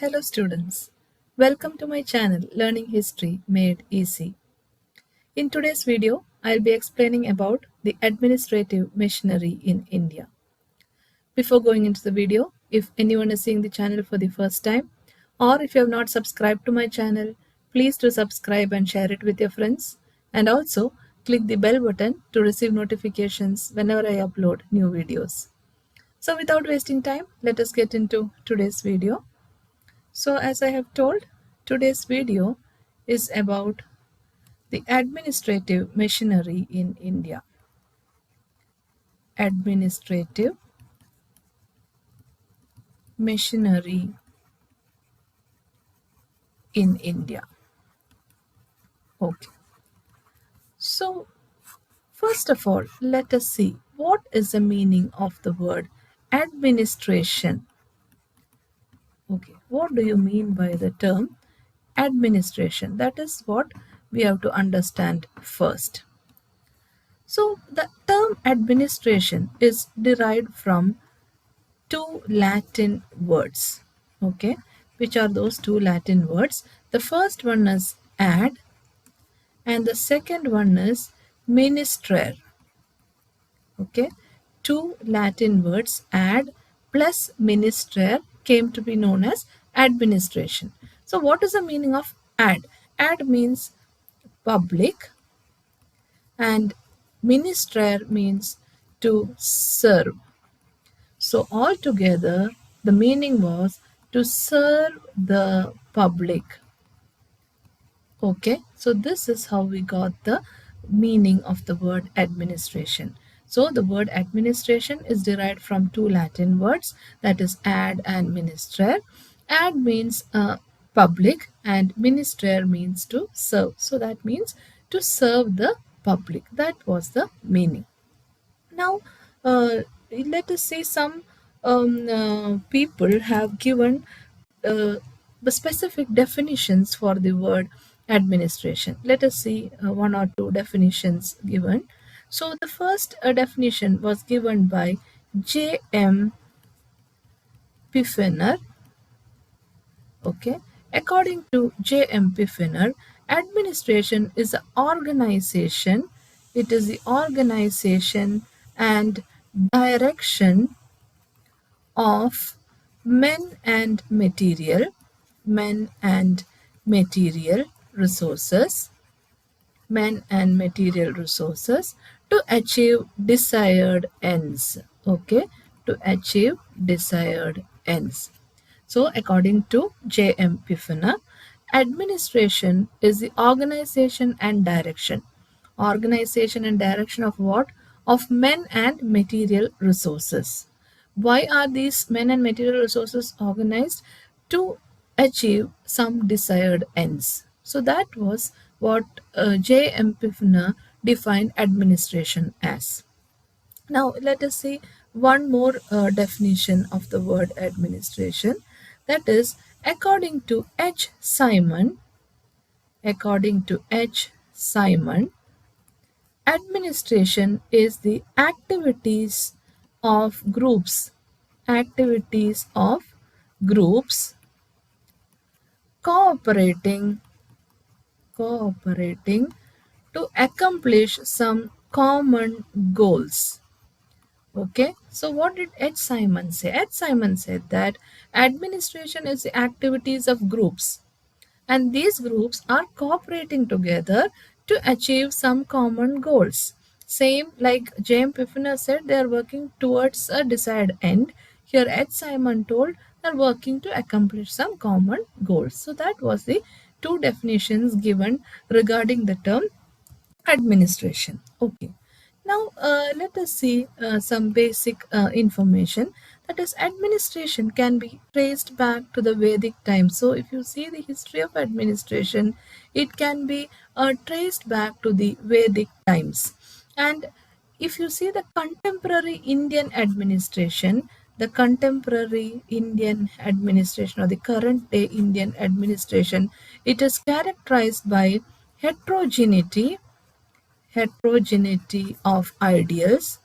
Hello students, welcome to my channel Learning History Made Easy. In today's video, I'll be explaining about the administrative machinery in India. Before going into the video, if anyone is seeing the channel for the first time or if you have not subscribed to my channel, please do subscribe and share it with your friends, and also click the bell button to receive notifications whenever I upload new videos. So without wasting time, let us get into today's video. So as I have told, today's video is about the administrative machinery in India. Administrative machinery in India. Okay. So first of all, let us see what is the meaning of the word administration. Okay. What do you mean by the term administration? That is what we have to understand first. So the term administration is derived from two Latin words. Okay, which are those two Latin words? The first one is ad and the second one is ministrer. Okay, two Latin words, ad plus ministrer, came to be known as administration. So what is the meaning of ad? Ad means public and ministrer means to serve. So altogether, the meaning was to serve the public. Okay, so this is how we got the meaning of the word administration. So the word administration is derived from two Latin words, that is ad and ministrer. Ad means public and ministrer means to serve. So that means to serve the public. That was the meaning. Now, let us say some people have given uh, the specific definitions for the word administration. Let us see one or two definitions given. So, the first definition was given by J.M. Piffener. Okay, according to J.M. Piffener, administration is an organization. It is the organization and direction of men and material resources, men and material resources to achieve desired ends. Okay, to achieve desired ends. So, according to J.M. Piffener, administration is the organization and direction. Organization and direction of what? Of men and material resources. Why are these men and material resources organized? To achieve some desired ends. So that was what J.M. Piffener defined administration as. Now let us see one more definition of the word administration. That is, according to H. Simon, administration is the activities of groups cooperating to accomplish some common goals. Okay, so what did H. Simon say? H. Simon said that administration is the activities of groups, and these groups are cooperating together to achieve some common goals. Same like James Piffener said, they are working towards a desired end. Here H. Simon told they are working to accomplish some common goals. So that was the two definitions given regarding the term administration. Okay. Now let us see some basic information. That is, administration can be traced back to the Vedic times. So if you see the history of administration, it can be traced back to the Vedic times. And if you see the contemporary Indian administration, or the current day Indian administration, it is characterized by heterogeneity of ideals.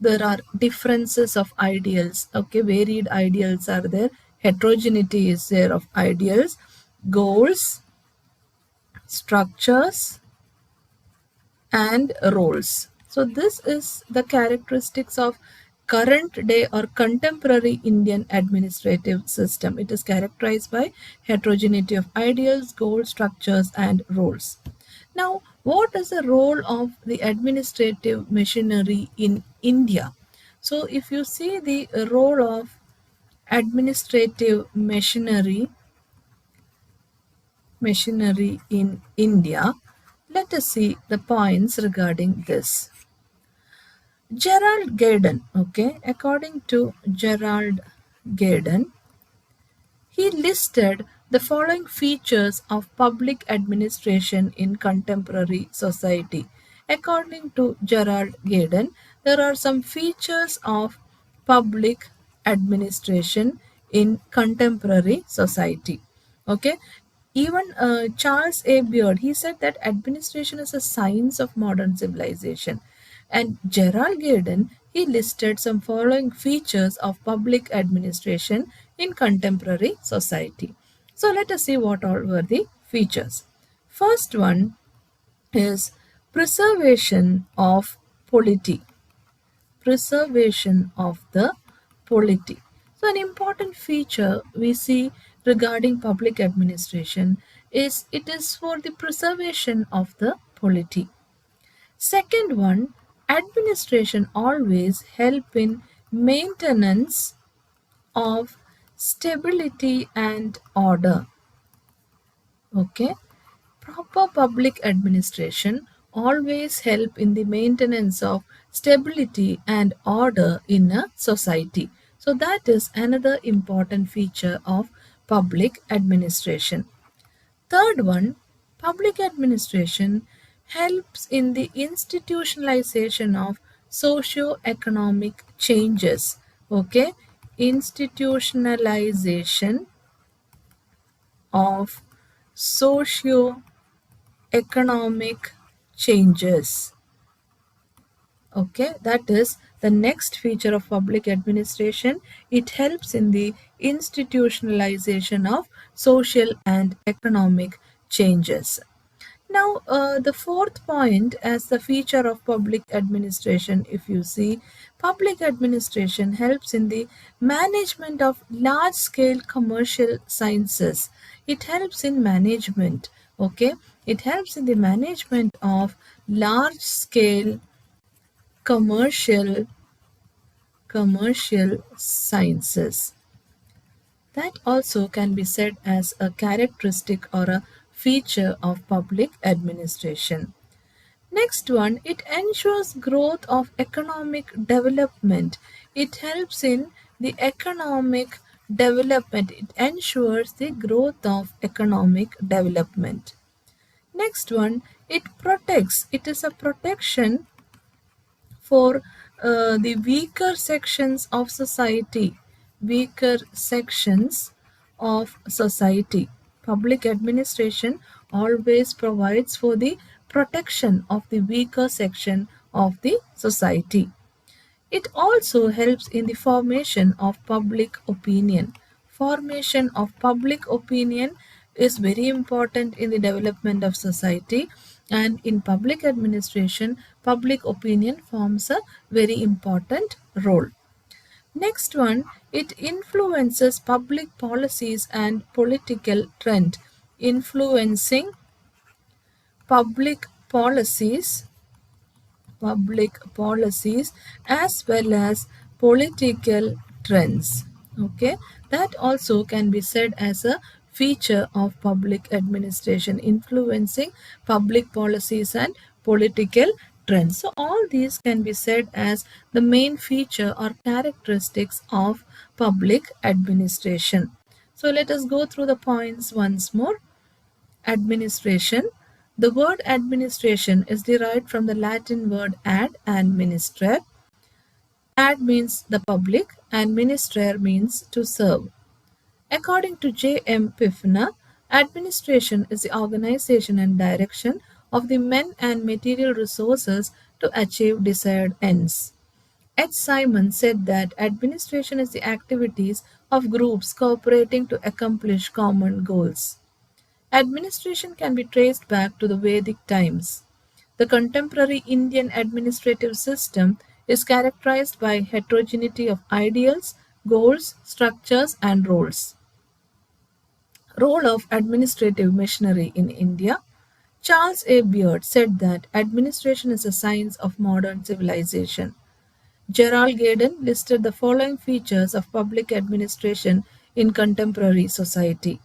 There are differences of ideals. Okay, varied ideals are there. Heterogeneity is there of ideals, goals, structures, and roles. So this is the characteristics of current day or contemporary Indian administrative system. It is characterized by heterogeneity of ideals, goals, structures, and roles. Now, what is the role of the administrative machinery in India? So if you see the role of administrative machinery in India, let us see the points regarding this. Gerald Gaydon, okay, according to Gerald Gaydon, he listed the following features of public administration in contemporary society. According to Gerald Gaydon, there are some features of public administration in contemporary society. Okay, even Charles A. Beard, he said that administration is a science of modern civilization. And Gerald Gaydon, he listed some following features of public administration in contemporary society. So let us see what all were the features. First one is preservation of polity. Preservation of the polity. So an important feature we see regarding public administration is it is for the preservation of the polity. Second one, administration always help in maintenance of stability and order. Okay, proper public administration always help in the maintenance of stability and order in a society. So that is another important feature of public administration. Third one, public administration helps in the institutionalization of socio-economic changes. Okay, institutionalization of socio-economic changes. Okay, that is the next feature of public administration. It helps in the institutionalization of social and economic changes. Now, the fourth point as the feature of public administration, if you see, public administration helps in the management of large scale commercial sciences. It helps in management, okay? It helps in the management of large scale commercial sciences. That also can be said as a characteristic or a feature of public administration. Next one, it ensures growth of economic development. It helps in the economic development. It ensures the growth of economic development. Next one, it protects. It is a protection for the weaker sections of society. Weaker sections of society. Public administration always provides for the protection of the weaker section of the society. It also helps in the formation of public opinion. Formation of public opinion is very important in the development of society, and in public administration, public opinion forms a very important role. Next one, it influences public policies and political trend. Influencing public policies as well as political trends. Okay, that also can be said as a feature of public administration, influencing public policies and political trends. So all these can be said as the main feature or characteristics of public administration. So let us go through the points once more. Administration. The word administration is derived from the Latin word ad and ministere. Ad means the public and ministere means to serve. According to J.M. Piffner, administration is the organization and direction of the men and material resources to achieve desired ends. H. Simon said that administration is the activities of groups cooperating to accomplish common goals. Administration can be traced back to the Vedic times. The contemporary Indian administrative system is characterized by heterogeneity of ideals, goals, structures, and roles. Role of administrative machinery in India. Charles A. Beard said that administration is a science of modern civilization. Gerald Gaydon listed the following features of public administration in contemporary society: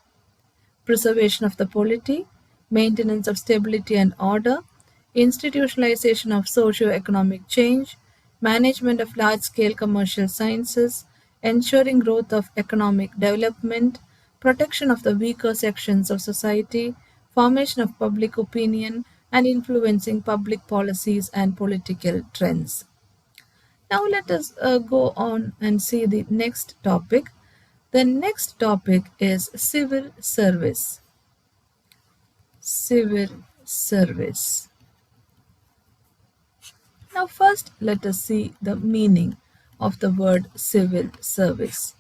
preservation of the polity, maintenance of stability and order, institutionalization of socio-economic change, management of large-scale commercial sciences, ensuring growth of economic development, protection of the weaker sections of society, formation of public opinion, and influencing public policies and political trends. Now let us go on and see the next topic. The next topic is civil service. Civil service. Now first let us see the meaning of the word civil service.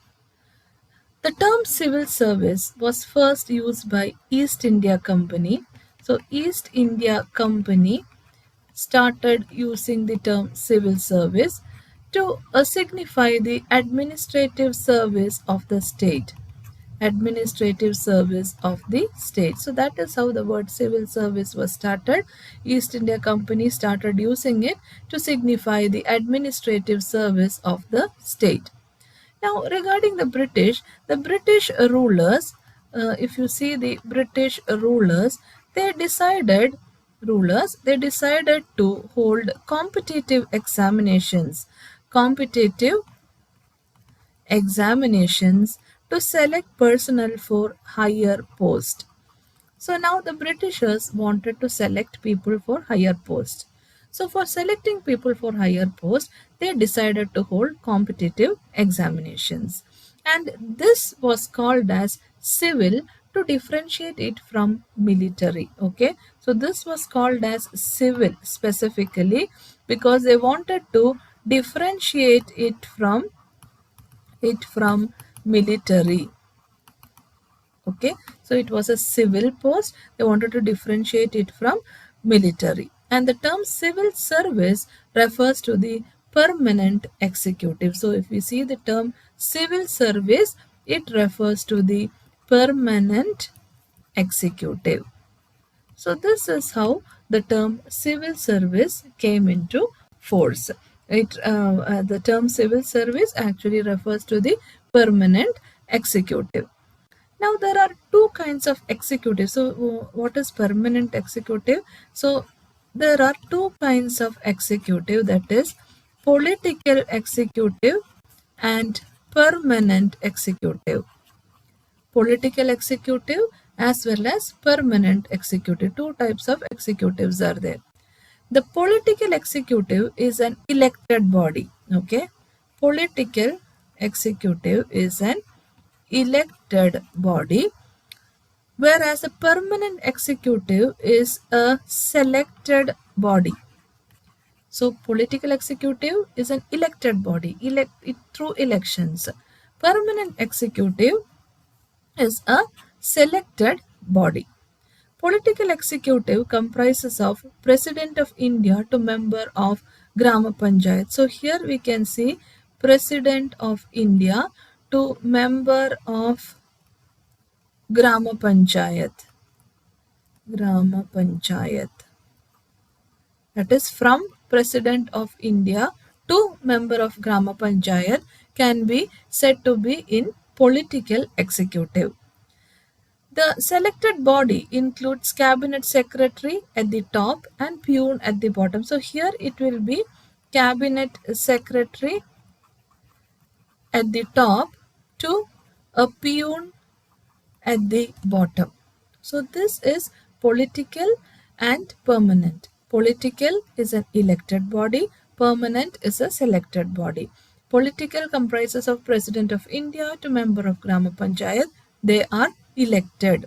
The term civil service was first used by East India Company. So East India Company started using the term civil service to signify the administrative service of the state. Administrative service of the state. So that is how the word civil service was started. East India Company started using it to signify the administrative service of the state. Now regarding the British rulers, if you see the British rulers, they decided to hold competitive examinations. Competitive examinations to select personnel for higher post. So now the Britishers wanted to select people for higher post. So for selecting people for higher post, they decided to hold competitive examinations. And this was called as civil to differentiate it from military. Okay. So this was called as civil specifically because they wanted to differentiate it from military. Okay, so it was a civil post. They wanted to differentiate it from military. And the term civil service refers to the permanent executive. So if we see the term civil service, it refers to the permanent executive. So this is how the term civil service came into force. The term civil service actually refers to the permanent executive. Now there are two kinds of executive. So what is permanent executive? So there are two kinds of executive, that is political executive and permanent executive. Political executive as well as permanent executive. Two types of executives are there. The political executive is an elected body. Okay. Political executive is an elected body, whereas a permanent executive is a selected body. So political executive is an elected body, elected through elections. Permanent executive is a selected body. Political executive comprises of President of India to member of Grama Panchayat. So here we can see President of India to member of Grama Panchayat. Grama Panchayat. That is from President of India to member of Grama Panchayat can be said to be in political executive. The selected body includes cabinet secretary at the top and peon at the bottom. So here it will be cabinet secretary at the top to a peon at the bottom. So this is political and permanent. Political is an elected body. Permanent is a selected body. Political comprises of President of India to member of Grama Panchayat. They are elected.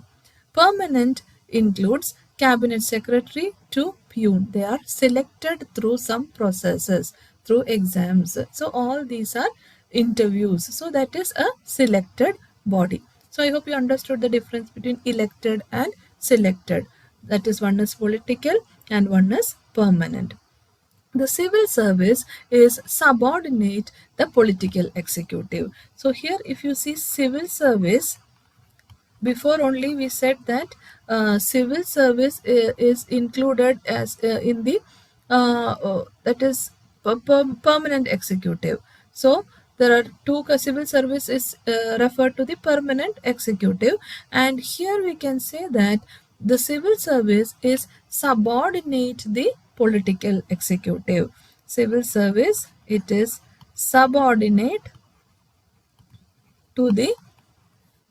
Permanent includes Cabinet Secretary to peon. They are selected through some processes. through exams. So all these are interviews. So that is a selected body. So I hope you understood the difference between elected and selected. That is, one is political and one is permanent. The civil service is subordinate the political executive. So here if you see civil service, before only we said that civil service is included as in the that is permanent executive. So there are two civil service is referred to the permanent executive, and here we can say that the civil service is subordinate the political executive. Civil service, it is subordinate to the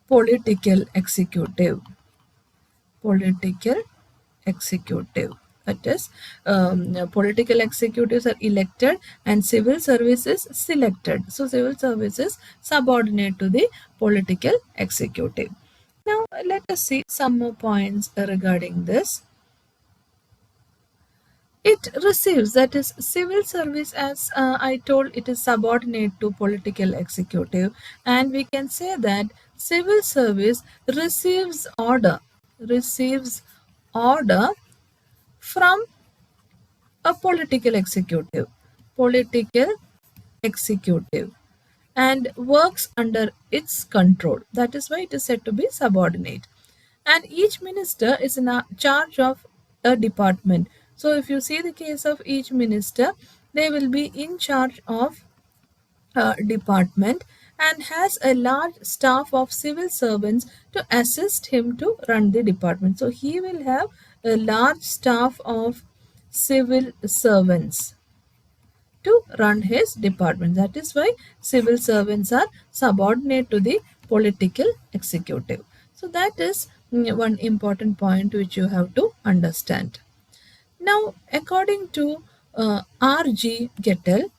political executive. Political executive, that is, political executives are elected and civil service is selected. So civil service is subordinate to the political executive. Now let us see some more points regarding this. It receives, that is, civil service, as I told, it is subordinate to political executive, and we can say that civil service receives order from a political executive, and works under its control. That is why it is said to be subordinate. And each minister is in charge of a department. So if you see the case of each minister, they will be in charge of department and has a large staff of civil servants to assist him to run the department. So he will have a large staff of civil servants to run his department. That is why civil servants are subordinate to the political executive. So that is one important point which you have to understand. Now, according to R.G. Gettel,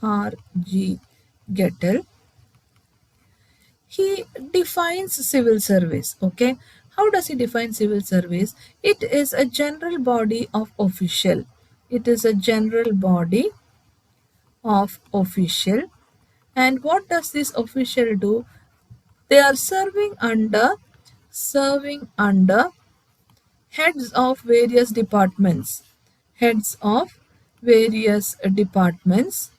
R.G. Gettel, he defines civil service. Okay, how does he define civil service? It is a general body of official. It is a general body of official. And what does this official do? They are serving under heads of various departments, heads of various departments,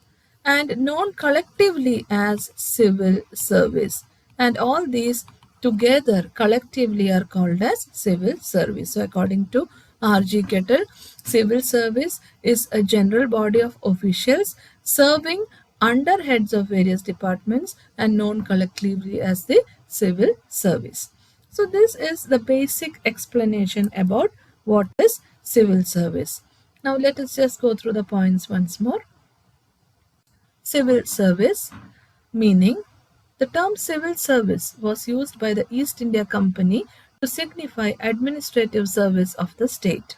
and known collectively as civil service. And all these together collectively are called as civil service. So according to R.G. Kettle, civil service is a general body of officials serving under heads of various departments and known collectively as the civil service. So this is the basic explanation about what is civil service. Now let us just go through the points once more. Civil service, meaning the term civil service was used by the East India Company to signify administrative service of the state.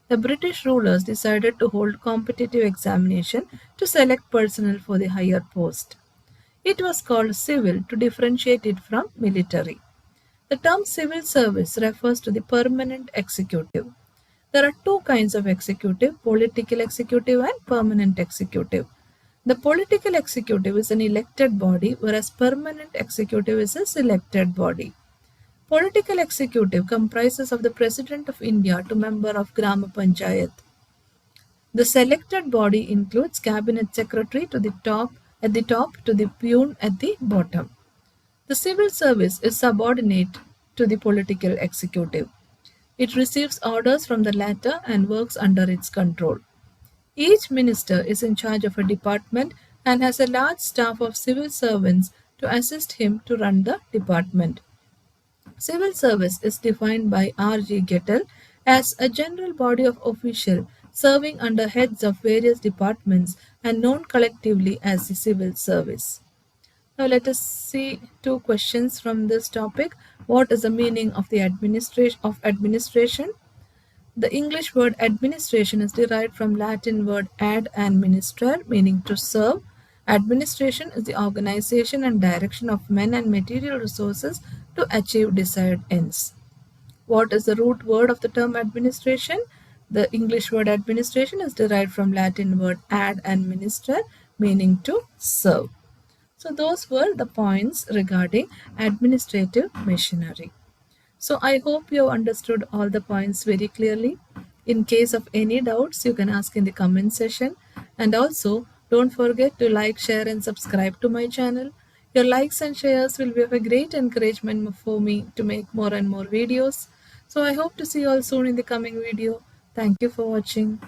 The British rulers decided to hold competitive examination to select personnel for the higher post. It was called civil to differentiate it from military. The term civil service refers to the permanent executive. There are two kinds of executive: political executive and permanent executive. The political executive is an elected body, whereas permanent executive is a selected body. Political executive comprises of the President of India to member of Gram Panchayat. The selected body includes cabinet secretary at the top to the peon at the bottom. The civil service is subordinate to the political executive. It receives orders from the latter and works under its control. Each minister is in charge of a department and has a large staff of civil servants to assist him to run the department. Civil service is defined by R.G. Gettel as a general body of officials serving under heads of various departments and known collectively as the civil service. Now let us see two questions from this topic. What is the meaning of the administration? The English word administration is derived from Latin word ad administrare, meaning to serve. Administration is the organization and direction of men and material resources to achieve desired ends. What is the root word of the term administration? The English word administration is derived from Latin word ad and minister, meaning to serve. So those were the points regarding administrative machinery. So I hope you have understood all the points very clearly. In case of any doubts, you can ask in the comment section. And also, don't forget to like, share and subscribe to my channel. Your likes and shares will be of a great encouragement for me to make more and more videos. So I hope to see you all soon in the coming video. Thank you for watching.